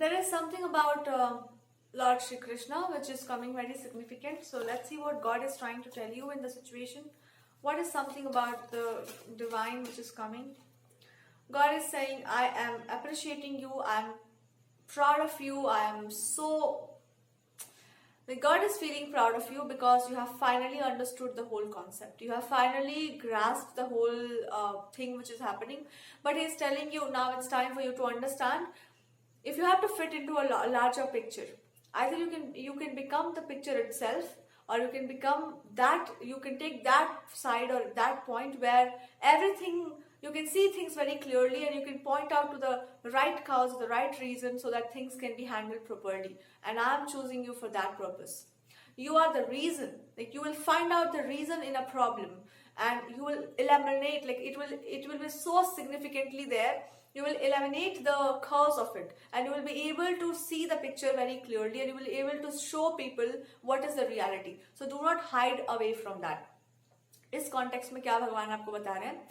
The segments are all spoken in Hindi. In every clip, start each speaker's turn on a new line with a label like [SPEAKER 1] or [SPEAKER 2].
[SPEAKER 1] There is something about Lord Shri Krishna which is coming very significant. So let's see what God is trying to tell you in the situation. What is something about the divine which is coming? God is saying, I am appreciating you, I am proud of you, I am so... Like God is feeling proud of you because you have finally understood the whole concept. You have finally grasped the whole thing which is happening. But He is telling you now it's time for you to understand. If you have to fit into a larger picture, either you can become the picture itself, or you can become that, you can take that side or that point where everything, you can see things very clearly and you can point out to the right cause, the right reason, so that things can be handled properly. And I am choosing you for that purpose. You are the reason. Like you will find out the reason in a problem and you will eliminate, like it will be so significantly there. You will eliminate the cause of it and you will be able to see the picture very clearly and you will be able to show people what is the reality. So do not hide away from that. इस कॉन्टेक्स्ट में क्या भगवान आपको बता रहे हैं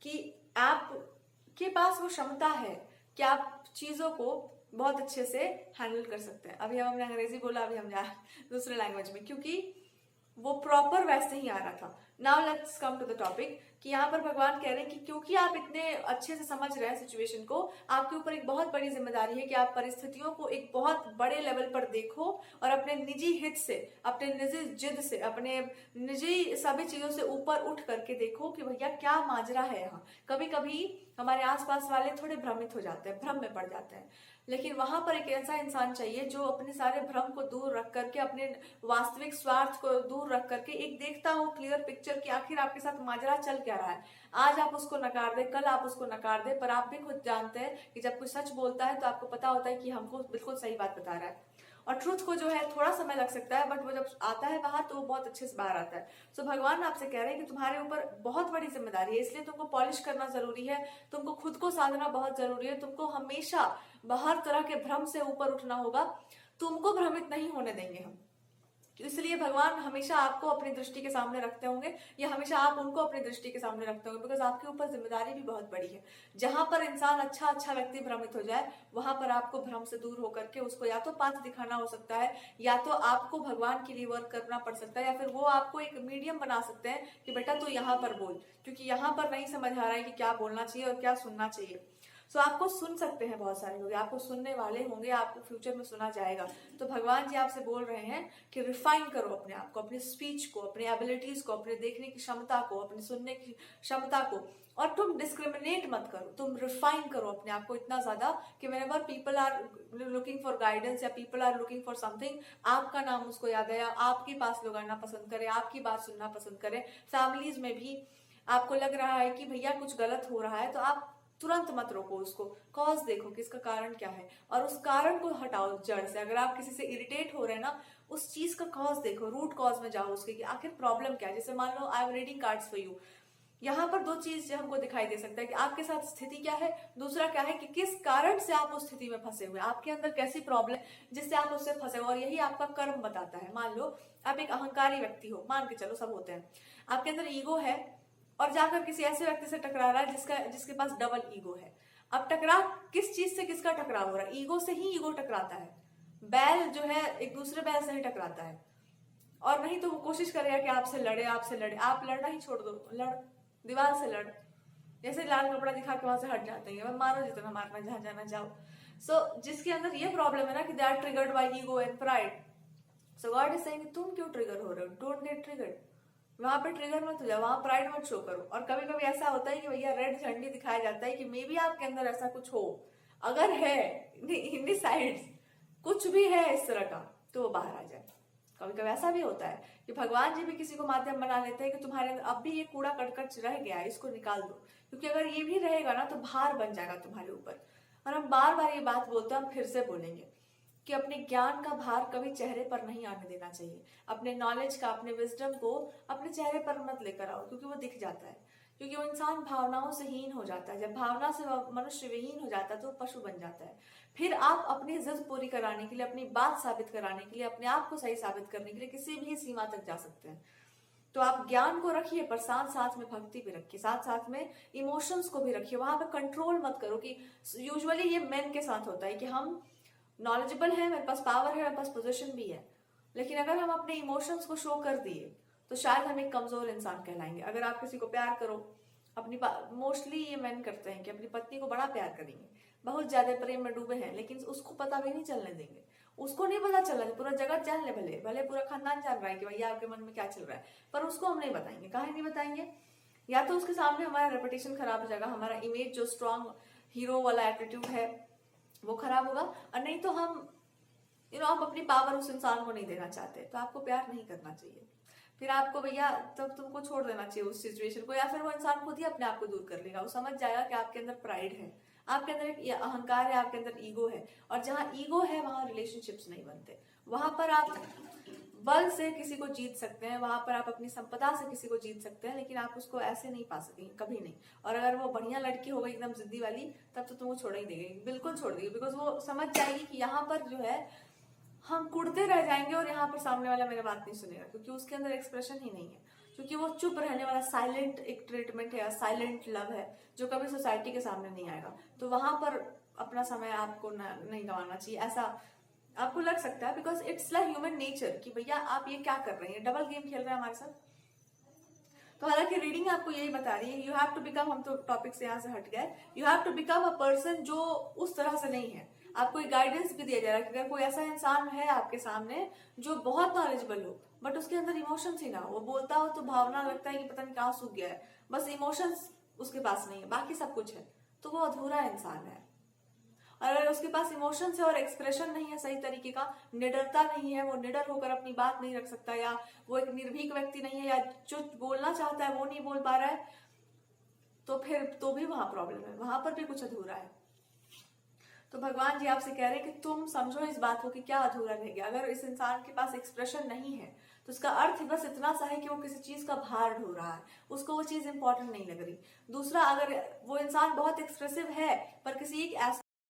[SPEAKER 1] कि आपके पास वो क्षमता है कि आप चीजों को बहुत अच्छे से हैंडल कर सकते हैं. अभी हमने अंग्रेजी बोला, अभी हम जाए दूसरे लैंग्वेज में क्योंकि वो प्रॉपर वैसे ही आ रहा था. Now let's come to the topic कि यहाँ पर भगवान कह रहे हैं कि क्योंकि आप इतने अच्छे से समझ रहे हैं सिचुएशन को, आपके ऊपर एक बहुत बड़ी जिम्मेदारी है कि आप परिस्थितियों को एक बहुत बड़े लेवल पर देखो और अपने निजी हित से, अपने निजी जिद से, अपने निजी सभी चीजों से ऊपर उठ करके देखो कि भैया क्या माजरा है यहाँ. कभी कभी हमारे आसपास वाले थोड़े भ्रमित हो जाते हैं, भ्रम में पड़ जाते हैं, लेकिन वहां पर एक ऐसा इंसान चाहिए जो अपने सारे भ्रम को दूर रख करके, अपने वास्तविक स्वार्थ को दूर रख करके एक देखता हो क्लियर पिक्चर कि आखिर आपके साथ माजरा चल क्या रहा है. आज आप उसको नकार दे, कल आप उसको नकार दे, पर आप भी खुद जानते हैं कि जब कोई सच बोलता है तो आपको पता होता है कि हमको बिल्कुल सही बात बता रहा है. और ट्रूथ को जो है थोड़ा समय लग सकता है, बट वो जब आता है बाहर तो वो बहुत अच्छे से बाहर आता है. सो भगवान आपसे कह रहे हैं कि तुम्हारे ऊपर बहुत बड़ी जिम्मेदारी है, इसलिए तुमको पॉलिश करना जरूरी है, तुमको खुद को साधना बहुत जरूरी है, तुमको हमेशा हर तरह के भ्रम से ऊपर उठना होगा. तुमको भ्रमित नहीं होने देंगे हम, इसलिए भगवान हमेशा आपको अपनी दृष्टि के सामने रखते होंगे या हमेशा आप उनको अपनी दृष्टि के सामने रखते होंगे, बिकॉज आपके ऊपर जिम्मेदारी भी बहुत बड़ी है. जहां पर इंसान अच्छा व्यक्ति भ्रमित हो जाए, वहां पर आपको भ्रम से दूर होकर के उसको या तो पाथ दिखाना हो सकता है, या तो आपको भगवान के लिए वर्क करना पड़ सकता है, या फिर वो आपको एक मीडियम बना सकते हैं कि बेटा तू यहाँ पर बोल, क्योंकि यहाँ पर नहीं समझ आ रहा है कि क्या बोलना चाहिए और क्या सुनना चाहिए. सो आपको सुन सकते हैं बहुत सारे लोग, आपको सुनने वाले होंगे, आपको फ्यूचर में सुना जाएगा. तो भगवान जी आपसे बोल रहे हैं कि रिफाइन करो अपने आप को, अपनी स्पीच को, अपनी एबिलिटीज को, अपने देखने की क्षमता को, अपनी सुनने की क्षमता को, और तुम डिस्क्रिमिनेट मत करो, तुम रिफाइन करो अपने आप को इतना ज्यादा कि whenever people are looking for guidance या people are looking for something, आपका नाम उसको याद है, आपके पास लोग आना पसंद करें, आपकी बात सुनना पसंद करें. फैमिलीज में भी आपको लग रहा है कि भैया कुछ गलत हो रहा है, तो आप तुरंत मत रोको उसको, कॉज देखो कि इसका कारण क्या है और उस कारण को हटाओ जड़ से. अगर आप किसी से इरिटेट हो रहे हैं ना, उस चीज का कॉज देखो, रूट कॉज में जाओ उसके कि आखिर प्रॉब्लम क्या है. जैसे मान लो I am reading cards for you, यहाँ पर दो चीज हमको दिखाई दे सकता है कि आपके साथ स्थिति क्या है, दूसरा क्या है कि किस कारण से आप उस स्थिति में फंसे हुए, आपके अंदर कैसी प्रॉब्लम जिससे आप उससे फंसे हुए, और यही आपका कर्म बताता है. मान लो आप एक अहंकारी व्यक्ति हो, मान के चलो सब होते हैं, आपके अंदर ईगो है और जाकर किसी ऐसे व्यक्ति से टकरा रहा है जिसके पास डबल ईगो है. अब टकराव किस चीज से किसका टकराव हो रहा है? ईगो से ही ईगो टकराता है. बैल जो है एक दूसरे बैल से ही टकराता है, और नहीं तो वो कोशिश करेगा कि आपसे लड़े. आप लड़ना ही छोड़ दो, दीवार से लड़, जैसे लाल कपड़ा दिखा के वहां से हट जाते हैं, मारो जितना मारना, जहां जाना जाओ. सो जिसके अंदर ये प्रॉब्लम है ना कि they are triggered by ego and pride. So God is saying तुम क्यों ट्रिगर हो रहे हो? Don't get triggered. वहां पे ट्रिगर मत हो जाओ, वहां प्राइड मत शो करो. और कभी कभी ऐसा होता है कि भैया रेड झंडी दिखाया जाता है कि मे बी आपके अंदर ऐसा कुछ हो, अगर है इन साइड्स कुछ भी है इस तरह का, तो वो बाहर आ जाए. कभी कभी ऐसा भी होता है कि भगवान जी भी किसी को माध्यम बना लेते हैं कि तुम्हारे अंदर अब भी ये कूड़ा कटकट रह गया है, इसको निकाल दो, क्योंकि अगर ये भी रहेगा ना तो भार बन जाएगा तुम्हारे ऊपर. और हम बार बार ये बात बोलते हैं, हम फिर से बोलेंगे कि अपने ज्ञान का भार कभी चेहरे पर नहीं आने देना चाहिए. अपने नॉलेज का, अपने विजडम को अपने चेहरे पर मत लेकर आओ, क्योंकि वो दिख जाता है, क्योंकि वो इंसान भावनाओं से हीन हो जाता है. जब भावना से मनुष्य विहीन हो जाता है तो वो पशु बन जाता है. फिर आप अपनी जिद पूरी कराने के लिए, अपनी बात साबित कराने के लिए, अपने आप को सही साबित करने के लिए किसी भी सीमा तक जा सकते हैं. तो आप ज्ञान को रखिए, पर साथ साथ में भक्ति भी रखिए, साथ साथ में इमोशंस को भी रखिए. वहां पे कंट्रोल मत करो कि यूजुअली ये मेन के साथ होता है कि हम नॉलेजेबल है, मेरे पास पावर है, मेरे पास पोजीशन भी है, लेकिन अगर हम अपने इमोशंस को शो कर दिए तो शायद हम एक कमजोर इंसान कहलाएंगे। अगर आप किसी को प्यार करो, अपनी मोस्टली ये मैन करते हैं कि अपनी पत्नी को बड़ा प्यार करेंगे, बहुत ज्यादा प्रेम में डूबे हैं, लेकिन उसको पता भी नहीं चलने देंगे, उसको नहीं पता चल रहा है, पूरा जगत जान ले, भले भले पूरा खानदान जान रहा है कि भैया आपके मन में क्या चल रहा है, पर उसको हम नहीं बताएंगे। काहे नहीं बताएंगे? या तो उसके सामने हमारा रेपुटेशन खराब हो जाएगा, हमारा इमेज जो स्ट्रॉन्ग हीरो वाला एटीट्यूड है वो खराब होगा, और नहीं तो हम हम अपनी पावर उस इंसान को नहीं देना चाहते, तो आपको प्यार नहीं करना चाहिए। फिर आपको भैया तब तुमको छोड़ देना चाहिए उस सिचुएशन को, या फिर वो इंसान खुद ही अपने आप को दूर कर लेगा। वो समझ जाएगा कि आपके अंदर प्राइड है, आपके अंदर एक अहंकार है, आपके अंदर ईगो है, और जहाँ ईगो है वहां रिलेशनशिप्स नहीं बनते। वहां पर आप बल से किसी को जीत सकते हैं, वहां पर आप अपनी संपदा से किसी को जीत सकते हैं, लेकिन आप उसको ऐसे नहीं पा सकेंगे, कभी नहीं। और अगर वो बढ़िया लड़की हो गई एकदम जिद्दी वाली, तब तो तुमको छोड़ ही देगी, बिल्कुल छोड़ देगी, बिकॉज वो समझ जाएगी कि यहाँ पर जो है हम कुड़ते रह जाएंगे और यहाँ पर सामने वाला मेरी बात नहीं सुनेगा, क्योंकि उसके अंदर एक्सप्रेशन ही नहीं है, क्योंकि वो चुप रहने वाला साइलेंट एक ट्रीटमेंट है, साइलेंट लव है, जो कभी सोसाइटी के सामने नहीं आएगा। तो वहां पर अपना समय आपको नहीं गंवाना चाहिए। ऐसा आपको लग सकता है, because it's like human nature कि भैया आप ये क्या कर रहे हैं, डबल गेम खेल रहे हैं हमारे साथ। तो हालांकि रीडिंग आपको यही बता रही है, यू हैव टू बिकम, हम तो टॉपिक से यहाँ से हट गए, you have to become a person जो उस तरह से नहीं है। आपको एक गाइडेंस भी दिया जा रहा है कि अगर कोई ऐसा इंसान है आपके सामने जो बहुत नॉलेजेबल हो, बट उसके अंदर इमोशंस ही ना हो, वो बोलता हो तो भावना लगता है कि पता नहीं कहाँ सूख गया है, बस इमोशंस उसके पास नहीं है, बाकी सब कुछ है, तो वो अधूरा इंसान है। और अगर उसके पास इमोशंस है और एक्सप्रेशन नहीं है सही तरीके का, निडरता नहीं है, वो निडर होकर अपनी बात नहीं रख सकता, या वो एक निर्भीक व्यक्ति नहीं है, या जो बोलना चाहता है वो नहीं बोल पा रहा है, तो फिर तो भी वहां प्रॉब्लम है, वहां पर भी कुछ अधूरा है। तो भगवान जी आपसे कह रहे हैं कि तुम समझो इस बात को कि क्या अधूरा रह गया। अगर इस इंसान के पास एक्सप्रेशन नहीं है तो उसका अर्थ बस इतना सा है कि वो किसी चीज का भार ढो रहा है, उसको वो चीज इंपॉर्टेंट नहीं लग रही। दूसरा, अगर वो इंसान बहुत एक्सप्रेसिव है पर किसी एक